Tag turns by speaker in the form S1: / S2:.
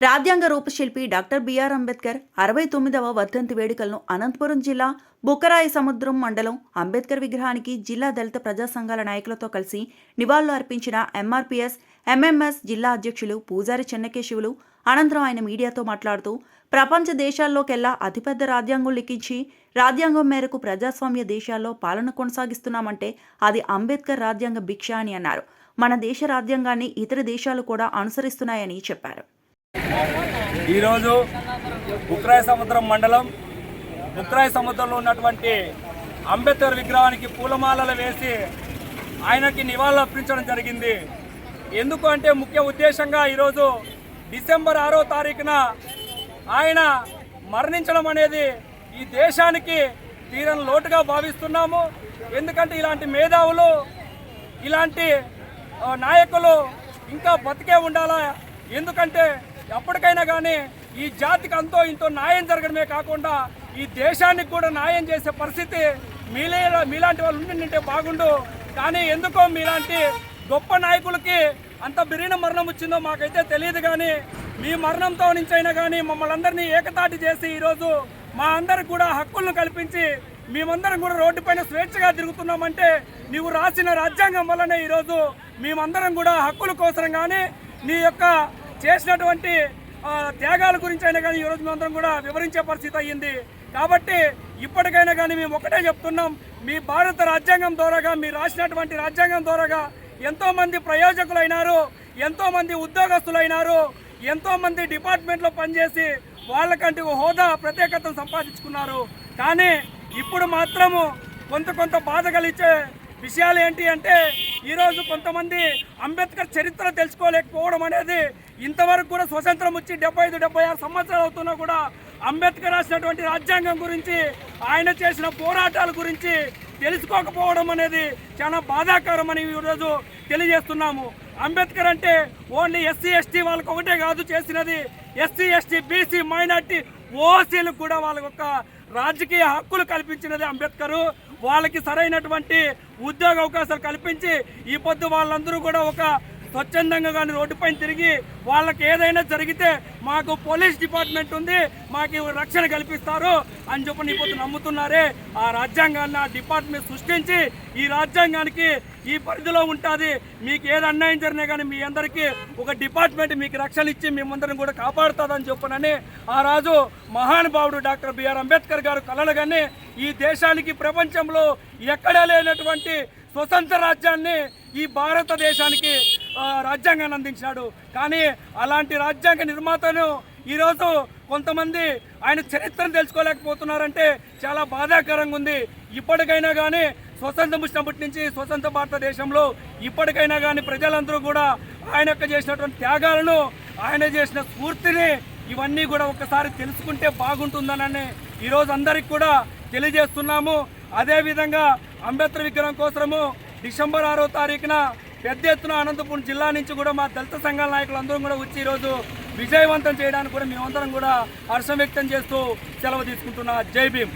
S1: రాజ్యాంగ రూపశిల్పి doctor BR Ambedkar 69వ వర్ధంతి వేడుకలను అనంతపురం జిల్లా బుక్కరాయ సముద్రం మండలం అంబేద్కర్ విగ్రహానికి జిల్లా దళిత ప్రజా సంఘాల నాయకులతో కలిసి నివాళులు అర్పించిన ఎంఆర్పీఎస్ ఎంఎంఎస్ జిల్లా అధ్యక్షులు పూజారి చెన్నకేశవులు అనంతరం ఆయన మీడియాతో మాట్లాడుతూ ప్రపంచ దేశాల్లోకెల్లా అతిపెద్ద రాజ్యాంగం లిఖించి రాజ్యాంగం మేరకు ప్రజాస్వామ్య దేశాల్లో పాలన కొనసాగిస్తున్నామంటే అది అంబేద్కర్ రాజ్యాంగ భిక్ష అని అన్నారు. మన దేశ రాజ్యాంగాన్ని ఇతర దేశాలు కూడా అనుసరిస్తున్నాయని చెప్పారు.
S2: ఈరోజు బుక్కరాయ సముద్రం మండలం బుక్కరాయ సముద్రంలో ఉన్నటువంటి అంబేద్కర్ విగ్రహానికి పూలమాలలు వేసి ఆయనకి నివాళులు అర్పించడం జరిగింది. ఎందుకు అంటే ముఖ్య ఉద్దేశంగా ఈరోజు డిసెంబర్ 6వ తారీఖున ఆయన మరణించడం అనేది ఈ దేశానికి తీరని లోటుగా భావిస్తున్నాము. ఎందుకంటే ఇలాంటి మేధావులు ఇలాంటి నాయకులు ఇంకా బతికే ఉండాలా. ఎందుకంటే ఎప్పటికైనా కానీ ఈ జాతికి అంతో ఇంతో న్యాయం జరగడమే కాకుండా ఈ దేశానికి కూడా న్యాయం చేసే పరిస్థితి మీలాంటి వాళ్ళు ఉండింటే బాగుండు. కానీ ఎందుకో మీలాంటి గొప్ప నాయకులకి అంత బిరిన మరణం వచ్చిందో మాకైతే తెలియదు. కానీ మీ మరణంతో నుంచి అయినా కానీ మమ్మల్ని అందరినీ ఏకతాటి చేసి ఈరోజు మా అందరికి కూడా హక్కులను కల్పించి మేమందరం కూడా రోడ్డుపైన స్వేచ్ఛగా తిరుగుతున్నామంటే నీవు రాసిన రాజ్యాంగం వల్లనే ఈరోజు మేమందరం కూడా హక్కుల కోసం కానీ నీ యొక్క చేసినటువంటి త్యాగాల గురించి అయినా కానీ ఈరోజు మేమందరం కూడా వివరించే పరిస్థితి అయ్యింది. కాబట్టి ఇప్పటికైనా కానీ మేము ఒకటే చెప్తున్నాం, మీ భారత రాజ్యాంగం ద్వారాగా మీరు రాసినటువంటి రాజ్యాంగం ద్వారాగా ఎంతోమంది ప్రయోజకులైనారు, ఎంతోమంది ఉద్యోగస్తులైనారు, ఎంతోమంది డిపార్ట్మెంట్లో పనిచేసి వాళ్ళకంటే హోదా ప్రత్యేకతను సంపాదించుకున్నారు. కానీ ఇప్పుడు మాత్రము కొంత బాధ కలిగించే విషయాలు ఏంటి అంటే ఈరోజు కొంతమంది అంబేద్కర్ చరిత్ర తెలుసుకోలేకపోవడం అనేది ఇంతవరకు కూడా స్వతంత్రం వచ్చి 75-76 సంవత్సరాలు అవుతున్నా కూడా అంబేద్కర్ రాసినటువంటి రాజ్యాంగం గురించి ఆయన చేసిన పోరాటాల గురించి తెలుసుకోకపోవడం అనేది చాలా బాధాకరం అని ఈరోజు తెలియజేస్తున్నాము. అంబేద్కర్ అంటే ఓన్లీ ఎస్సీ ఎస్టీ వాళ్ళకి ఒకటే కాదు చేసినది, ఎస్సీ ఎస్టీ బీసీ మైనార్టీ ఓసీలకు కూడా వాళ్ళ యొక్క రాజకీయ హక్కులు కల్పించినది అంబేద్కర్. వాళ్ళకి సరైనటువంటి ఉద్యోగ అవకాశాలు కల్పించి ఈ పొద్దు వాళ్ళందరూ కూడా ఒక స్వచ్ఛందంగా కానీ రోడ్డుపైన తిరిగి వాళ్ళకి ఏదైనా జరిగితే మాకు పోలీస్ డిపార్ట్మెంట్ ఉంది, మాకు రక్షణ కల్పిస్తారు అని చెప్పి ఈ పొద్దు నమ్ముతున్నారే. ఆ రాజ్యాంగాన్ని ఆ డిపార్ట్మెంట్ సృష్టించి ఈ రాజ్యాంగానికి ఈ పరిధిలో ఉంటుంది, మీకు ఏది అన్యాయం జరిగినా కానీ మీ అందరికీ ఒక డిపార్ట్మెంట్ మీకు రక్షణ ఇచ్చి మేమందరం కూడా కాపాడుతుందని చెప్పనని ఆ రాజు మహానుభావుడు డాక్టర్ బిఆర్ అంబేద్కర్ గారు కలలు కానీ ఈ దేశానికి ప్రపంచంలో ఎక్కడా లేనటువంటి స్వతంత్ర రాజ్యాన్ని ఈ భారతదేశానికి రాజ్యాంగాన్ని అందించాడు. కానీ అలాంటి రాజ్యాంగ నిర్మాతను ఈరోజు కొంతమంది ఆయన చరిత్రను తెలుసుకోలేకపోతున్నారంటే చాలా బాధాకరంగా ఉంది. ఇప్పటికైనా కానీ స్వతంత్రం వచ్చినప్పటి నుంచి స్వతంత్ర భారతదేశంలో ఇప్పటికైనా కానీ ప్రజలందరూ కూడా ఆయన యొక్క చేసినటువంటి త్యాగాలను, ఆయన చేసిన స్ఫూర్తిని ఇవన్నీ కూడా ఒకసారి తెలుసుకుంటే బాగుంటుందనని ఈరోజు అందరికి కూడా తెలియజేస్తున్నాము. అదేవిధంగా అంబేద్కర్ విగ్రహం కోసము డిసెంబర్ 6వ తారీఖున పెద్ద ఎత్తున అనంతపురం జిల్లా నుంచి కూడా మా దళిత సంఘాల నాయకులందరూ కూడా వచ్చి ఈరోజు విజయవంతం చేయడానికి కూడా మేమందరం కూడా హర్షం వ్యక్తం చేస్తూ సెలవు తీసుకుంటున్నా. జై భీమ్.